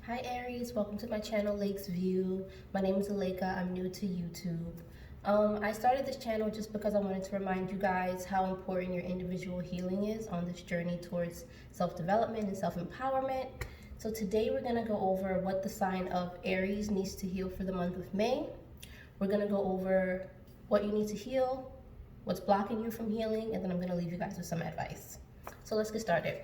Hi Aries, welcome to my channel Lake's View. My name is Aleka, I'm new to YouTube. I started this channel just because I wanted to remind you guys how important your individual healing is on this journey towards self-development and self-empowerment. So today we're gonna go over what the sign of Aries needs to heal for the month of May. We're gonna go over what you need to heal, what's blocking you from healing, and then I'm gonna leave you guys with some advice. So let's get started.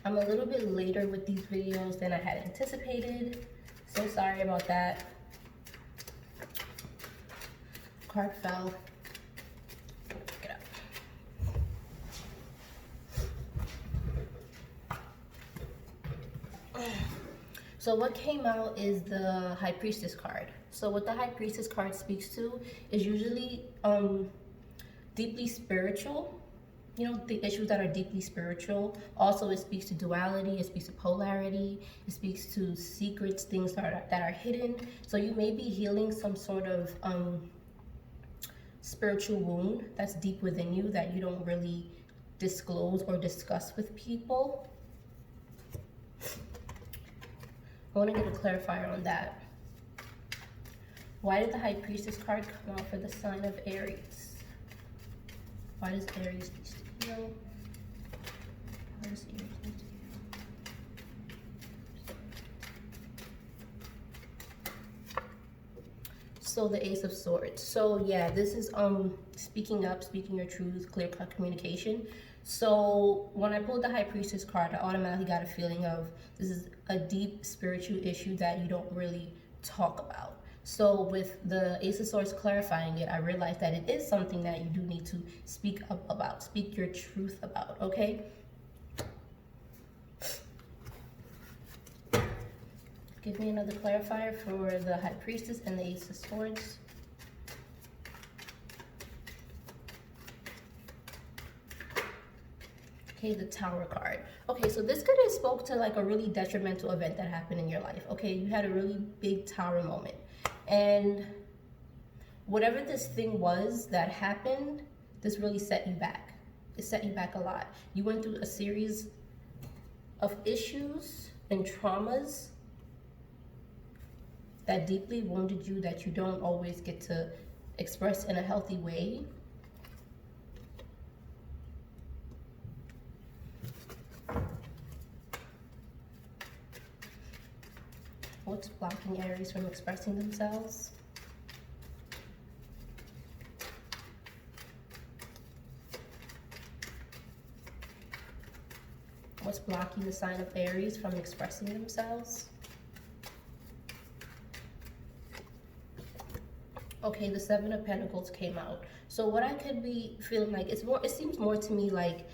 I'm a little bit later with these videos than I had anticipated. So sorry about that. Card fell. Pick it up. So what came out is the High Priestess card. So what the High Priestess card speaks to is usually deeply spiritual. You know, the issues that are deeply spiritual. Also, it speaks to duality, it speaks to polarity, it speaks to secrets, things that are hidden. So you may be healing some sort of spiritual wound that's deep within you that you don't really disclose or discuss with people. I want to get a clarifier on that. Why did the High Priestess card come out for the sign of Aries? Why does Aries need to heal? Why does Aries need to heal? So the Ace of Swords. So yeah, this is speaking up, speaking your truth, clear-cut communication. So when I pulled the High Priestess card, I automatically got a feeling of this is a deep spiritual issue that you don't really talk about. So with the Ace of Swords clarifying it, I realized that it is something that you do need to speak up about, speak your truth about, okay? Give me another clarifier for the High Priestess and the Ace of Swords. Okay, the Tower card. Okay, so this could have spoke to like a really detrimental event that happened in your life. Okay, you had a really big Tower moment. And whatever this thing was that happened, this really set you back. It set you back a lot. You went through a series of issues and traumas that deeply wounded you, that you don't always get to express in a healthy way. What's blocking Aries from expressing themselves? What's blocking the sign of Aries from expressing themselves? Okay, the Seven of Pentacles came out. So what I could be feeling like, it seems more to me like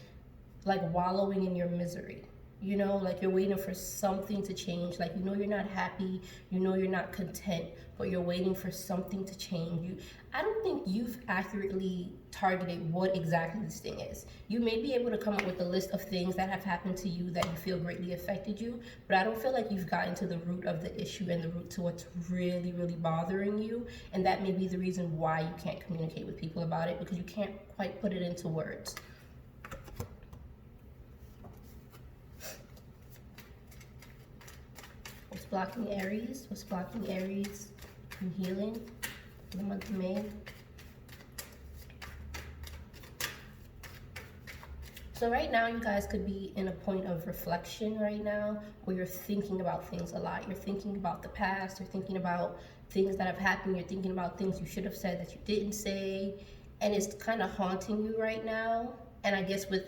wallowing in your misery. You know, like you're waiting for something to change. Like, you know, you're not happy, you know, you're not content, but you're waiting for something to change. I don't think you've accurately targeted what exactly this thing is. You may be able to come up with a list of things that have happened to you that you feel greatly affected you, but I don't feel like you've gotten to the root of the issue and the root to what's really, really bothering you. And that may be the reason why you can't communicate with people about it, because you can't quite put it into words. What's blocking Aries? What's blocking Aries from healing in the month of May? So right now, you guys could be in a point of reflection right now, where you're thinking about things a lot. You're thinking about the past, you're thinking about things that have happened, you're thinking about things you should have said that you didn't say, and it's kind of haunting you right now. And I guess with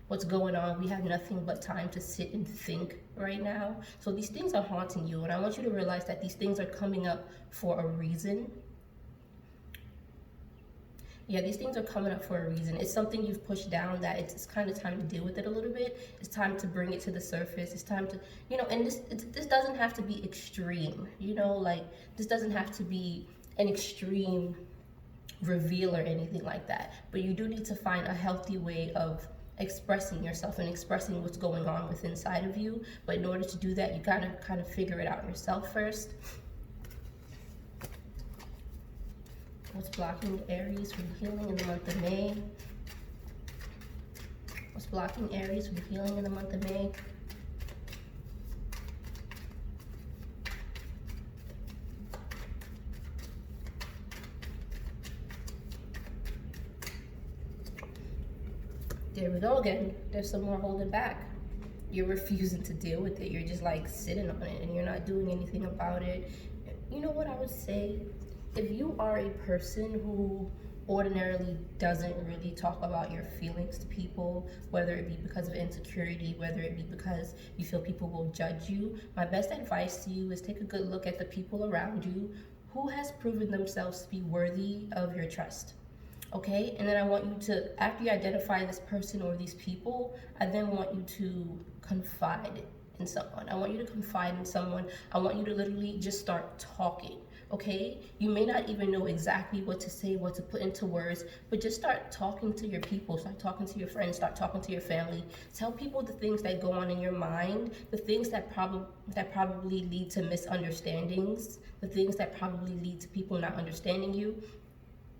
what's going on, we have nothing but time to sit and think right now. So these things are haunting you, and I want you to realize that these things are coming up for a reason. Yeah, these things are coming up for a reason. It's something you've pushed down, that it's kind of time to deal with it a little bit. It's time to bring it to the surface. It's time to, you know, and this doesn't have to be extreme, you know, like this doesn't have to be an extreme reveal or anything like that. But you do need to find a healthy way of expressing yourself and expressing what's going on within inside of you. But in order to do that, you gotta kind of figure it out yourself first. What's blocking Aries from healing in the month of May? What's blocking Aries from healing in the month of May? There we go again. There's some more holding back. You're refusing to deal with it. You're just like sitting on it and you're not doing anything about it. You know what I would say? If you are a person who ordinarily doesn't really talk about your feelings to people, whether it be because of insecurity, whether it be because you feel people will judge you, my best advice to you is take a good look at the people around you who has proven themselves to be worthy of your trust. Okay, and then I want you to, after you identify this person or these people, I then want you to confide in someone. I want you to confide in someone. I want you to literally just start talking. Okay, you may not even know exactly what to say, what to put into words, but just start talking to your people, start talking to your friends, start talking to your family. Tell people the things that go on in your mind, the things that probably lead to misunderstandings, the things that probably lead to people not understanding you.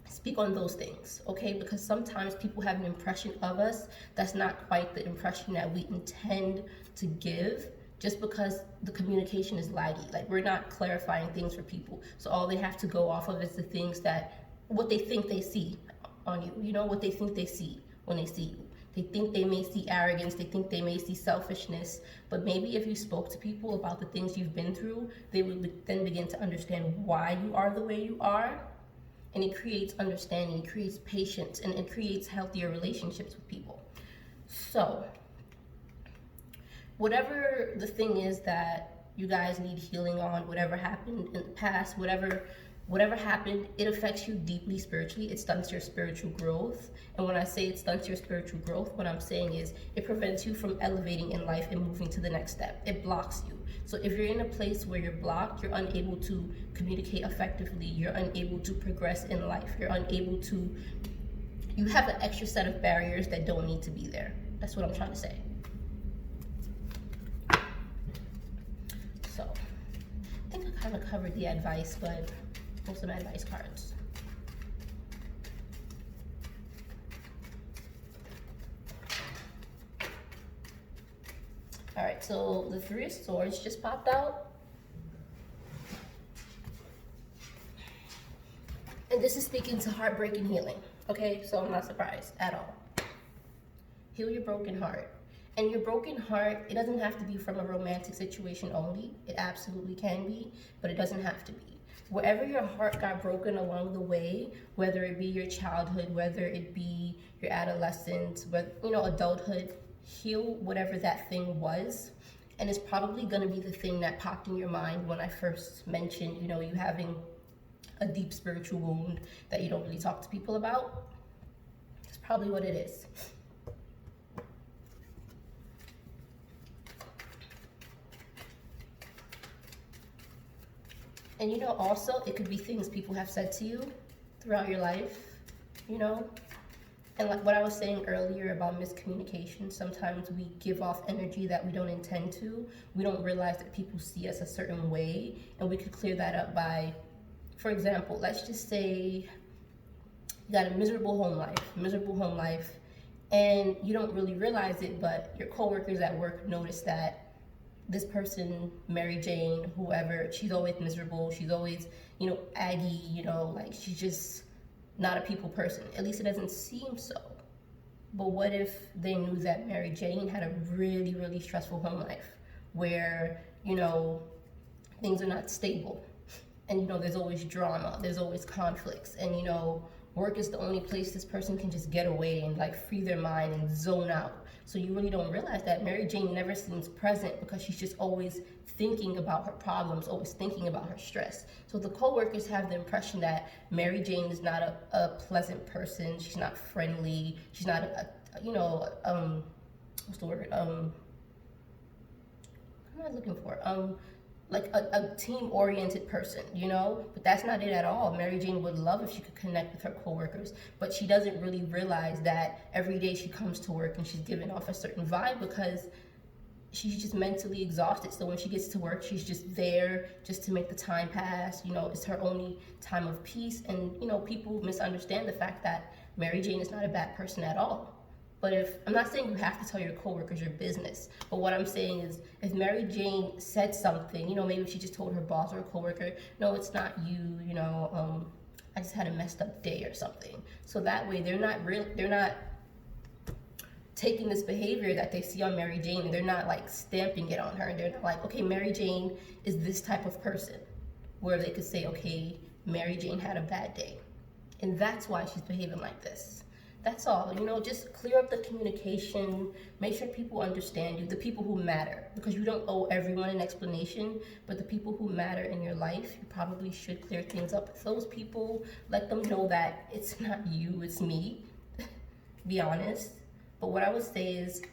Speak on those things, okay? Because sometimes people have an impression of us that's not quite the impression that we intend to give, just because the communication is laggy. Like, we're not clarifying things for people. So all they have to go off of is the things that, what they think they see on you, you know, what they think they see when they see you. They think they may see arrogance, they think they may see selfishness, but maybe if you spoke to people about the things you've been through, they would then begin to understand why you are the way you are. And it creates understanding, it creates patience, and it creates healthier relationships with people. So, whatever the thing is that you guys need healing on, whatever happened in the past, whatever happened, it affects you deeply spiritually. It stunts your spiritual growth. And when I say it stunts your spiritual growth, what I'm saying is it prevents you from elevating in life and moving to the next step. It blocks you. So if you're in a place where you're blocked, you're unable to communicate effectively, you're unable to progress in life, you're unable to, you have an extra set of barriers that don't need to be there. That's what I'm trying to say. So, I think I kind of covered the advice, but most of my advice cards. All right, so the Three of Swords just popped out. And this is speaking to heartbreak and healing, okay? So I'm not surprised at all. Heal your broken heart. And your broken heart, it doesn't have to be from a romantic situation only. It absolutely can be, but it doesn't have to be. Wherever your heart got broken along the way, whether it be your childhood, whether it be your adolescence, adulthood, heal whatever that thing was. And it's probably gonna be the thing that popped in your mind when I first mentioned, you having a deep spiritual wound that you don't really talk to people about. It's probably what it is. And also, it could be things people have said to you throughout your life, And like what I was saying earlier about miscommunication, sometimes we give off energy that we don't intend to. We don't realize that people see us a certain way, and we could clear that up by, for example, let's just say you got a miserable home life, and you don't really realize it, but your coworkers at work notice that this person, Mary Jane, whoever, she's always miserable. She's always, aggy, like she's just not a people person. At least it doesn't seem so. But what if they knew that Mary Jane had a really, really stressful home life where, things are not stable. And, there's always drama, there's always conflicts. And, work is the only place this person can just get away and like free their mind and zone out. So you really don't realize that Mary Jane never seems present because she's just always thinking about her problems, always thinking about her stress. So the coworkers have the impression that Mary Jane is not a pleasant person. She's not friendly. She's not what's the word? What am I looking for? Like a team-oriented person, But that's not it at all. Mary Jane would love if she could connect with her coworkers, but she doesn't really realize that every day she comes to work and she's giving off a certain vibe because she's just mentally exhausted. So when she gets to work, she's just there just to make the time pass. It's her only time of peace. And, people misunderstand the fact that Mary Jane is not a bad person at all. But if I'm not saying you have to tell your coworkers your business, but what I'm saying is if Mary Jane said something, maybe she just told her boss or a coworker, no, it's not you, I just had a messed up day or something. So that way they're not taking this behavior that they see on Mary Jane and they're not like stamping it on her. And they're not like, okay, Mary Jane is this type of person, where they could say, okay, Mary Jane had a bad day. And that's why she's behaving like this. That's all, just clear up the communication, make sure people understand you, the people who matter, because you don't owe everyone an explanation, but the people who matter in your life, you probably should clear things up with those people, let them know that it's not you, it's me, be honest. But what I would say is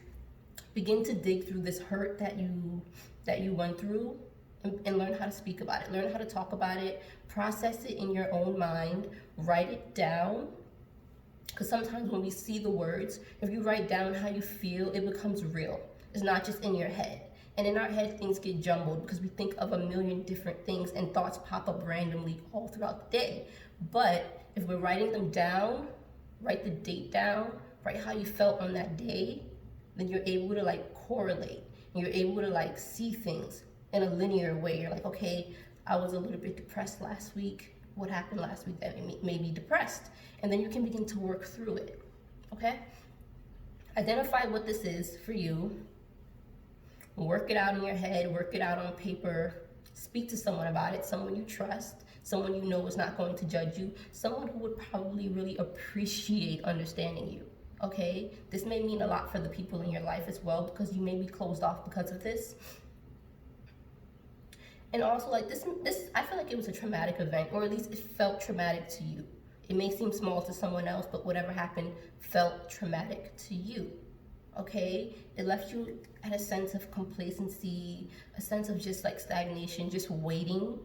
begin to dig through this hurt that you went through and learn how to speak about it, learn how to talk about it, process it in your own mind, write it down. Because sometimes when we see the words, if you write down how you feel, it becomes real. It's not just in your head. And in our head, things get jumbled because we think of a million different things and thoughts pop up randomly all throughout the day. But if we're writing them down, write the date down, write how you felt on that day, then you're able to like correlate. And you're able to like see things in a linear way. You're like, okay, I was a little bit depressed last week. What happened last week that made me depressed? And then you can begin to work through it, okay? Identify what this is for you. Work it out in your head, work it out on paper. Speak to someone about it, someone you trust, someone you know is not going to judge you, someone who would probably really appreciate understanding you, okay? This may mean a lot for the people in your life as well because you may be closed off because of this. And also, like this, I feel like it was a traumatic event, or at least it felt traumatic to you. It may seem small to someone else, but whatever happened felt traumatic to you, okay? It left you at a sense of complacency, a sense of just like stagnation, just waiting.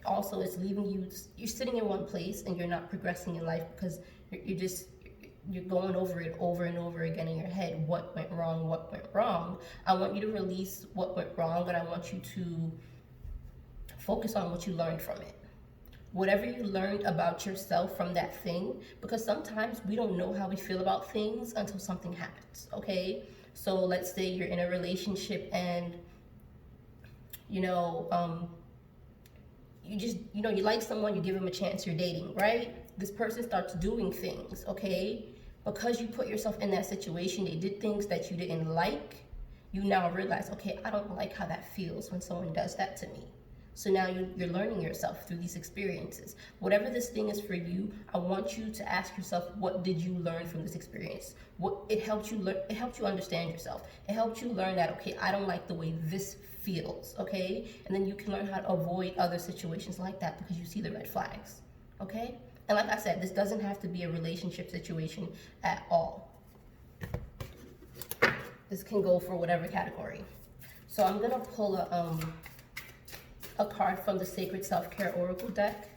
Also, it's leaving you, you're sitting in one place and you're not progressing in life because you're going over it over and over again in your head. What went wrong? I want you to release what went wrong, but I want you to focus on what you learned from it. Whatever you learned about yourself from that thing, because sometimes we don't know how we feel about things until something happens, okay? So let's say you're in a relationship and, you like someone, you give them a chance, you're dating, right? This person starts doing things, okay? Because you put yourself in that situation, they did things that you didn't like, you now realize, okay, I don't like how that feels when someone does that to me. So now you're learning yourself through these experiences. Whatever this thing is for you, I want you to ask yourself, what did you learn from this experience? It helped you understand yourself. It helped you learn that, okay, I don't like the way this feels, okay? And then you can learn how to avoid other situations like that because you see the red flags, okay? And like I said, this doesn't have to be a relationship situation at all. This can go for whatever category. So I'm gonna pull a card from the Sacred Self-Care Oracle deck.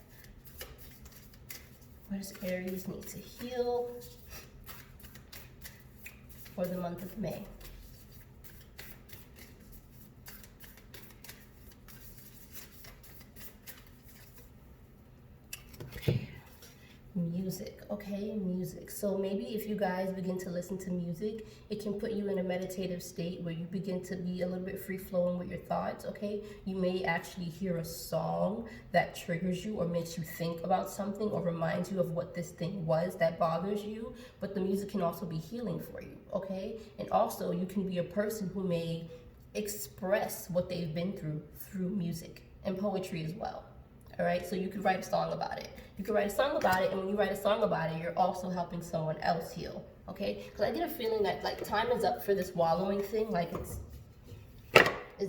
What does Aries need to heal for the month of May? Music, okay, music. So maybe if you guys begin to listen to music, it can put you in a meditative state where you begin to be a little bit free-flowing with your thoughts, okay? You may actually hear a song that triggers you or makes you think about something or reminds you of what this thing was that bothers you, but the music can also be healing for you, okay? And also, you can be a person who may express what they've been through music and poetry as well. All right, so you could write a song about it. You could write a song about it, and when you write a song about it, you're also helping someone else heal, okay? Because I get a feeling that, like, time is up for this wallowing thing. Like, it's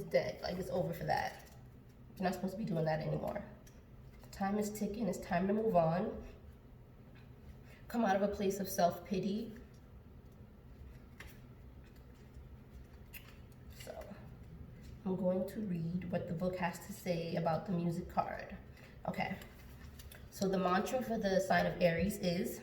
dead. Like, it's over for that. You're not supposed to be doing that anymore. Time is ticking. It's time to move on. Come out of a place of self-pity. So, I'm going to read what the book has to say about the music card. Okay, so the mantra for the sign of Aries is,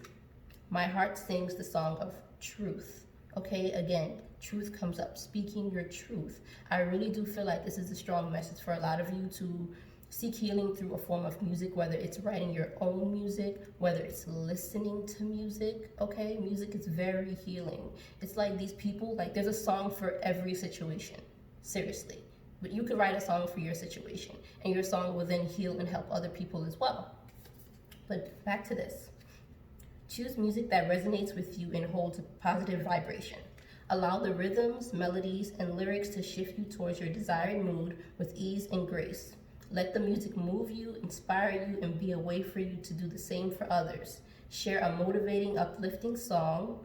my heart sings the song of truth. Okay, again, truth comes up, speaking your truth. I really do feel like this is a strong message for a lot of you to Seek healing through a form of music, whether it's writing your own music, whether it's listening to music, okay? Music is very healing. It's like these people, like there's a song for every situation, seriously. But you could write a song for your situation, and your song will then heal and help other people as well. But back to this. Choose music that resonates with you and holds a positive vibration. Allow the rhythms, melodies, and lyrics to shift you towards your desired mood with ease and grace. Let the music move you, inspire you, and be a way for you to do the same for others. Share a motivating, uplifting song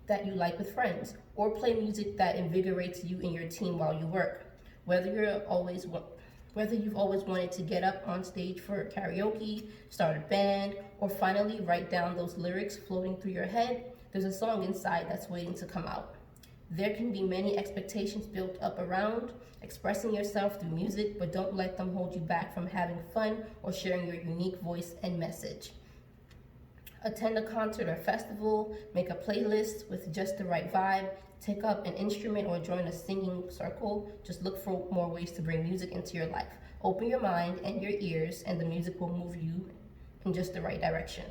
that you like with friends, or play music that invigorates you and your team while you work. Whether you've always wanted to get up on stage for karaoke, start a band, or finally write down those lyrics floating through your head, there's a song inside that's waiting to come out. There can be many expectations built up around expressing yourself through music, but don't let them hold you back from having fun or sharing your unique voice and message. Attend a concert or festival, make a playlist with just the right vibe, take up an instrument or join a singing circle. Just look for more ways to bring music into your life. Open your mind and your ears, and the music will move you in just the right direction.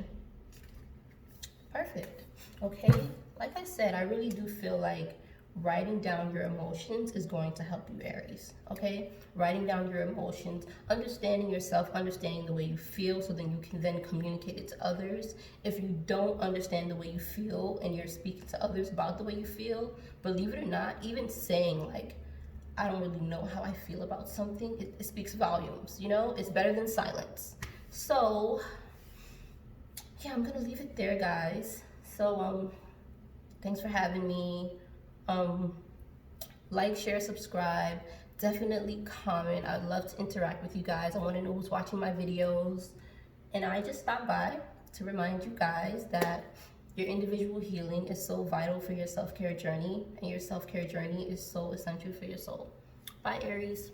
Perfect. Okay, like I said, I really do feel like writing down your emotions is going to help you, Aries. Okay, writing down your emotions, understanding yourself, understanding the way you feel, so then you can then communicate it to others. If you don't understand the way you feel and you're speaking to others about the way you feel, believe it or not, even saying like, I don't really know how I feel about something, it speaks volumes. You know, it's better than silence. So yeah, I'm gonna leave it there, guys. So thanks for having me. Like, share, subscribe, definitely comment. I'd love to interact with you guys. I want to know who's watching my videos. And I just stopped by to remind you guys that your individual healing is so vital for your self-care journey, and your self-care journey is so essential for your soul. Bye, Aries.